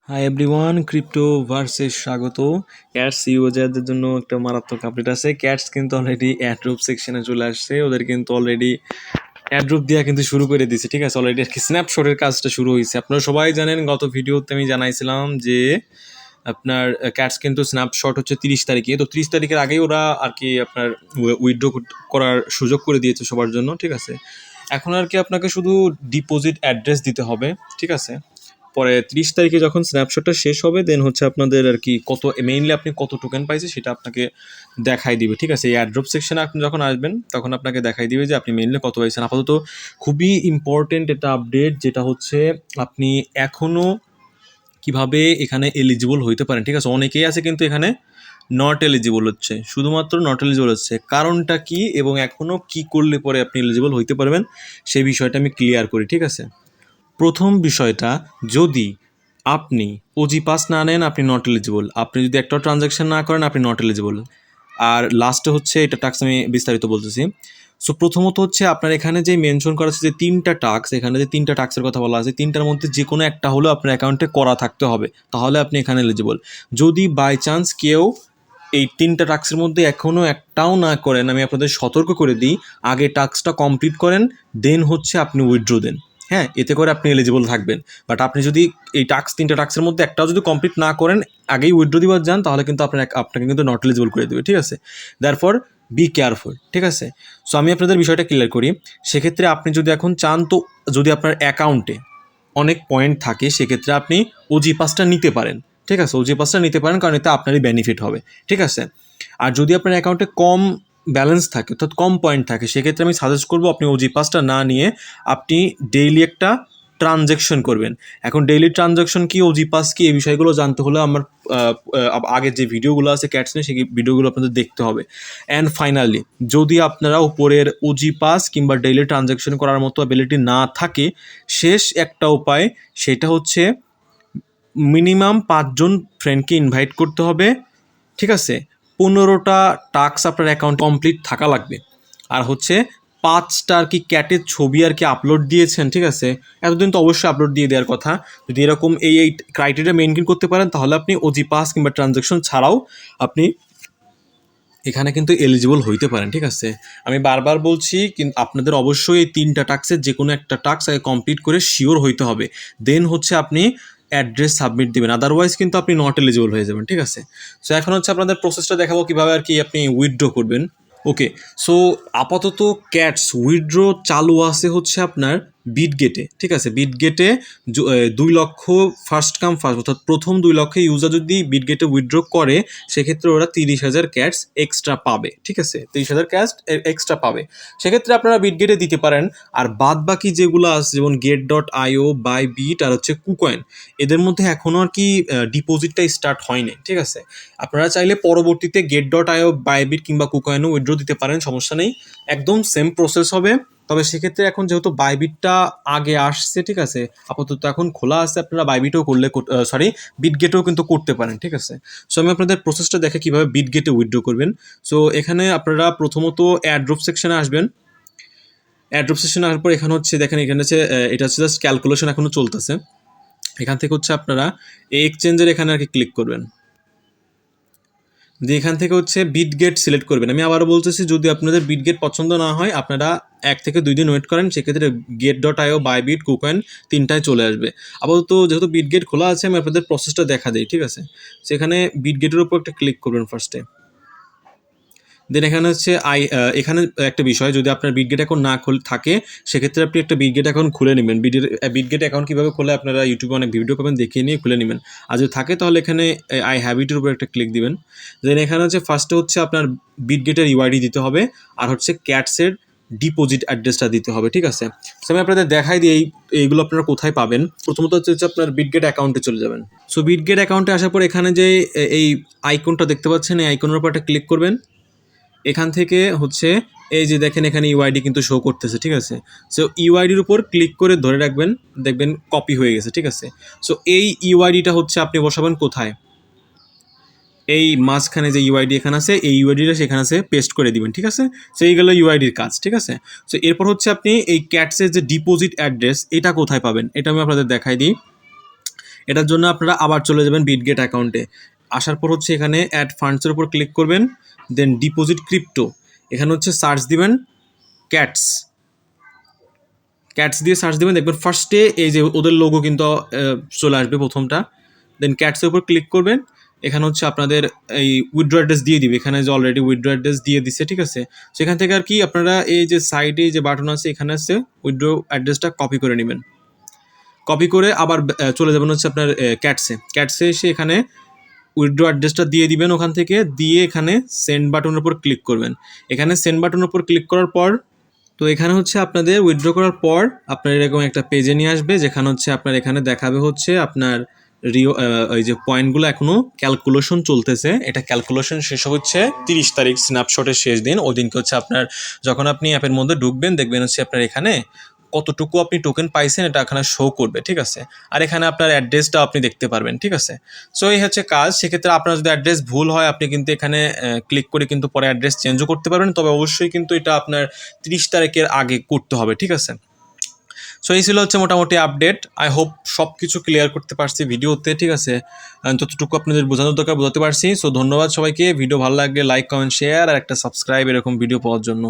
Hi everyone, crypto versus স্বাগত। Cats ইউজারদের জন্য একটা মারাত্মক আপডেট আছে। ক্যাটস কিন্তু অলরেডি অ্যাড্রপ সেকশনে চলে আসছে। ওদের কিন্তু অলরেডি অ্যাড্রপ দেওয়া কিন্তু শুরু করে দিয়েছে, ঠিক আছে। অলরেডি আর কি স্ন্যাপশটের কাজটা শুরু হয়েছে। আপনারা সবাই জানেন, গত ভিডিওতে আমি জানাইছিলাম যে আপনার ক্যাটস কিন্তু স্ন্যাপশট হচ্ছে 30 তারিখে। তো 30 তারিখের আগেই ওরা আর কি আপনার উইথড্র করার সুযোগ করে দিয়েছে সবার জন্য, ঠিক আছে। এখন আর কি আপনাকে শুধু ডিপোজিট অ্যাড্রেস দিতে হবে, ঠিক আছে। পরে 30 তারিখে যখন স্ন্যাপশটটা শেষ হবে, দেন হচ্ছে আপনাদের আর কি কত মেইনলি আপনি কত টোকেন পাইছে সেটা আপনাকে দেখাই দিবে, ঠিক আছে। এই অ্যাড্রপ সেকশনে আপনি যখন আসবেন তখন আপনাকে দেখাই দিবে যে আপনি মেইনলি কত পাইছেন। আপাতত খুবই ইম্পর্টেন্ট এটা আপডেট, যেটা হচ্ছে আপনি এখনও কিভাবে এখানে এলিজিবল হইতে পারেন, ঠিক আছে। অনেকেই আছে কিন্তু এখানে নট এলিজিবল হচ্ছে, শুধুমাত্র নট এলিজিবল হচ্ছে। কারণটা কি এবং এখনও কি করলে পরে আপনি এলিজিবল হইতে পারবেন সেই বিষয়টা আমি ক্লিয়ার করি, ঠিক আছে। প্রথম বিষয়টা, যদি আপনি ওজি পাস না নেন আপনি নট এলিজিবল। আপনি যদি একটাও ট্রানজ্যাকশন না করেন আপনি নট এলিজিবল। আর লাস্টে হচ্ছে এটা টাস্ক আমি বিস্তারিত বলতেছি। সো প্রথমত হচ্ছে আপনার এখানে যে মেনশন করা আছে যে 3টা টাস্ক, এখানে যে 3টা টাস্কের কথা বলা আছে, 3টার মধ্যে যে কোনো একটা হলেও আপনার অ্যাকাউন্টে করা থাকতে হবে, তাহলে আপনি এখানে এলিজিবল। যদি বাই চান্স কেউ এই 3টা টাস্কের মধ্যে এখনও একটাও না করেন, আমি আপনাদের সতর্ক করে দিই, আগে টাস্কটা কমপ্লিট করেন, দেন হচ্ছে আপনি উইথড্র দেন। হ্যাঁ, এতে করে আপনি এলিজিবল থাকবেন। বাট আপনি যদি এই 3টা টাস্কের মধ্যে একটাও যদি কমপ্লিট না করেন, আগেই উইথড্র দিবার যান, তাহলে কিন্তু আপনাকে কিন্তু নট এলিজিবল করে দেবে, ঠিক আছে। দ্যারফর বি কেয়ারফুল, ঠিক আছে। সো আমি আপনাদের বিষয়টা ক্লিয়ার করি। সেক্ষেত্রে আপনি যদি এখন চান, তো যদি আপনার অ্যাকাউন্টে অনেক পয়েন্ট থাকে সেক্ষেত্রে আপনি ওজি পাসটা নিতে পারেন, ঠিক আছে। ওজি পাসটা নিতে পারেন কারণ এতে আপনারই বেনিফিট হবে, ঠিক আছে। আর যদি আপনার অ্যাকাউন্টে কম ব্যালেন্স থাকে অর্থাৎ কম পয়েন্ট থাকে, সেক্ষেত্রে আমি সাজেস্ট করবো আপনি ওজি পাসটা না নিয়ে আপনি ডেইলি একটা ট্রানজ্যাকশন করবেন। এখন ডেইলি ট্রানজ্যাকশন কি, ওজি পাস কি, এই বিষয়গুলো জানতে হলে আমার আগের যে ভিডিওগুলো আছে ক্যাটস নিয়ে, সেই ভিডিওগুলো আপনাদের দেখতে হবে। অ্যান্ড ফাইনালি, যদি আপনারা উপরের ওজি পাস কিংবা ডেইলি ট্রানজ্যাকশন করার মতো অ্যাবিলিটি না থাকে, শেষ একটা উপায়, সেটা হচ্ছে মিনিমাম 5জন ফ্রেন্ডকে ইনভাইট করতে হবে, ঠিক আছে। 15টা টাস্ক আপনার অ্যাকাউন্ট কমপ্লিট থাকা লাগবে। আর হচ্ছে 5টা আর কি ক্যাটের ছবি আর কি আপলোড দিয়েছেন, ঠিক আছে। এতদিন তো অবশ্যই আপলোড দিয়ে দেওয়ার কথা। যদি এরকম এই ক্রাইটেরিয়া মেনটেন করতে পারেন, তাহলে আপনি ওজি পাস কিংবা ট্রানজ্যাকশন ছাড়াও আপনি এখানে কিন্তু এলিজিবল হইতে পারেন, ঠিক আছে। আমি বারবার বলছি, কিন্তু আপনাদের অবশ্যই এই 3টা টাস্কের যে কোনো একটা টাস্ক আগে কমপ্লিট করে শিওর হইতে হবে, দেন হচ্ছে আপনি অ্যাড্রেস সাবমিট দিবেন, আদারওয়াইজ কিন্তু আপনি নট এলিজিবল হয়ে যাবেন, ঠিক আছে। সো এখন হচ্ছে আপনাদের প্রসেসটা দেখাবো কীভাবে আর কি আপনি উইথড্র করবেন। ওকে, সো আপাতত ক্যাটস উইথড্র চালু আছে হচ্ছে আপনার বিটগেটে, ঠিক আছে। বিটগেটে 2 লক্ষ ফার্স্ট কাম ফার্স্ট, অর্থাৎ প্রথম 2 লক্ষে ইউজার যদি বিটগেটে উইথড্র করে, সেক্ষেত্রে ওরা 30,000 ক্যাটস এক্সট্রা পাবে, ঠিক আছে। 30,000 ক্যাশ এক্সট্রা পাবে, সেক্ষেত্রে আপনারা বিটগেটে দিতে পারেন। আর বাদ বাকি যেগুলো আছে, যেমন get.io, বাইবিট আর হচ্ছে কুকয়েন, এদের মধ্যে এখনও আর কি ডিপোজিটটা স্টার্ট হয়নি, ঠিক আছে। আপনারা চাইলে পরবর্তীতে get.io, বাইবিট কিংবা কুকয়েনও উইথড্র দিতে পারেন, সমস্যা নেই, একদম সেম প্রসেস হবে। তবে সেক্ষেত্রে এখন যেহেতু বাইবিটটা আগে আসছে, ঠিক আছে, আপাতত এখন খোলা আছে, আপনারা বাইবিটও করলে বিটগেটেও কিন্তু করতে পারেন, ঠিক আছে। সো আমি আপনাদের প্রসেসটা দেখে কীভাবে বিটগেটে উইথড্র করবেন। সো এখানে আপনারা প্রথমত অ্যাড্রপ সেকশনে আসবেন। অ্যাড্রপ সেকশনে আসার পর এখানে হচ্ছে দেখেন, এখানে হচ্ছে এটা হচ্ছে জাস্ট ক্যালকুলেশন এখনও চলতেছে। এখান থেকে হচ্ছে আপনারা এই এক্সচেঞ্জের এখানে আর কি ক্লিক করবেন, যে এখান থেকে হচ্ছে বিটগেট সিলেক্ট করবেন। আমি আবারও বলতেছি, যদি আপনাদের বিটগেট পছন্দ না হয়, আপনারা 1 থেকে 2 দিন ওয়েট করেন, সেক্ষেত্রে get.io, বাইবিট, কুকয়েন 3টায় চলে আসবে। আপাতত যেহেতু বিটগেট খোলা আছে, আমি আপনাদের প্রসেসটা দেখা দিই, ঠিক আছে। সেখানে বিটগেটের উপর একটা ক্লিক করবেন ফার্স্টে। দেন এখানে হচ্ছে এখানে একটা বিষয়, যদি আপনার বিটগেট অ্যাকাউন্ট না থাকে, সেক্ষেত্রে আপনি একটা বিটগেট অ্যাকাউন্ট খুলে নেবেন। বিটগেট অ্যাকাউন্ট কীভাবে খোলে আপনারা ইউটিউবে অনেক ভিডিও পাবেন, দেখিয়ে নিয়ে খুলে নেবেন। আর যদি থাকে তাহলে এখানে আই হ্যাভ ইটের উপর একটা ক্লিক দিবেন। দেন এখানে হচ্ছে ফার্স্টে হচ্ছে আপনার বিটগেটের ইউআইডি দিতে হবে, আর হচ্ছে ক্যাটসের ডিপোজিট অ্যাড্রেসটা দিতে হবে, ঠিক আছে। সো আমি আপনাদের দেখাই দিই এইগুলো আপনারা কোথায় পাবেন। প্রথমত হচ্ছে আপনার বিটগেট অ্যাকাউন্টে চলে যাবেন। সো বিটগেট অ্যাকাউন্টে আসার পর এখানে যে এই আইকনটা দেখতে পাচ্ছেন, এই আইকনের উপর একটা ক্লিক করবেন। এখান থেকে হচ্ছে এই যে দেখেন, এখানে ইউআইডি কিন্তু শো করতেছে, ঠিক আছে। সো ইউআইডির উপর ক্লিক করে ধরে রাখবেন, দেখবেন কপি হয়ে গেছে, ঠিক আছে। সো এই ইউআইডিটা হচ্ছে আপনি বসাবেন কোথায়, এই মাঝখানে যে ইউআইডি এখানে আছে, এই ইউআইডিটা সেখানে আছে পেস্ট করে দিবেন, ঠিক আছে। সো এই গেল ইউআইডির কাজ, ঠিক আছে। সো এরপর হচ্ছে আপনি এই ক্যাটসের যে ডিপোজিট অ্যাড্রেস, এটা কোথায় পাবেন, এটা আমি আপনাদের দেখাই দিই। এটার জন্য আপনারা আবার চলে যাবেন বিটগেট অ্যাকাউন্টে। আসার পর হচ্ছে এখানে অ্যাড ফান্ডসের উপর ক্লিক করবেন, দেন ডিপোজিট ক্রিপ্টো, এখানে হচ্ছে সার্চ দিবেন ক্যাটস, ক্যাটস দিয়ে সার্চ দেবেন, দেখবেন ফার্স্টে এই যে ওদের লোগো কিন্তু চলে আসবে প্রথমটা। দেন ক্যাটসের উপর ক্লিক করবেন, এখানে হচ্ছে আপনাদের এই উইথড্র অ্যাড্রেস দিয়ে দিবে, এখানে যে অলরেডি উইথড্র অ্যাড্রেস দিয়ে দিছে, ঠিক আছে। সেখান থেকে আর কি আপনারা এই যে সাইডে যে বাটন আছে এখানে আছে উইথড্র অ্যাড্রেসটা কপি করে নেবেন। কপি করে আবার চলে যাবেন হচ্ছে আপনার ক্যাটসে এসে এখানে উইথড্র অ্যাড্রেসটা দিয়ে দিবেন, ওখান থেকে দিয়ে এখানে সেন্ড বাটনের উপর ক্লিক করবেন। এখানে সেন্ড বাটনের উপর ক্লিক করার পর তো এখানে হচ্ছে আপনাদের উইথড্র করার পর আপনার এরকম একটা পেজে নিয়ে আসবে, যেখানে হচ্ছে আপনার এখানে দেখাবে হচ্ছে আপনার ওই যে পয়েন্টগুলো এখনও ক্যালকুলেশন চলতেছে। এটা ক্যালকুলেশন শেষ হচ্ছে 30 তারিখ, স্ন্যাপশটের শেষ দিন। ওই দিনকে হচ্ছে আপনার যখন আপনি অ্যাপের মধ্যে ঢুকবেন দেখবেন হচ্ছে আপনার এখানে কতটুকু আপনি টোকেন পাইছেন এটা এখানে শো করবে, ঠিক আছে। আর এখানে আপনার অ্যাড্রেসটা আপনি দেখতে পারবেন, ঠিক আছে। সো এই হচ্ছে কাজ। সেক্ষেত্রে আপনার যদি অ্যাড্রেস ভুল হয় আপনি কিন্তু এখানে ক্লিক করে কিন্তু পরে অ্যাড্রেস চেঞ্জও করতে পারবেন, তবে অবশ্যই কিন্তু এটা আপনার 30 তারিখের আগে করতে হবে, ঠিক আছে। সো এই ছিল হচ্ছে মোটামুটি আপডেট। আই হোপ সব কিছু ক্লিয়ার করতে পারছি ভিডিওতে, ঠিক আছে। যতটুকু আপনাদের বোঝানোর দরকার বোঝাতে পারছি। সো ধন্যবাদ সবাইকে। ভিডিও ভালো লাগলে লাইক, কমেন্ট, শেয়ার আর একটা সাবস্ক্রাইব এরকম ভিডিও পাওয়ার জন্য।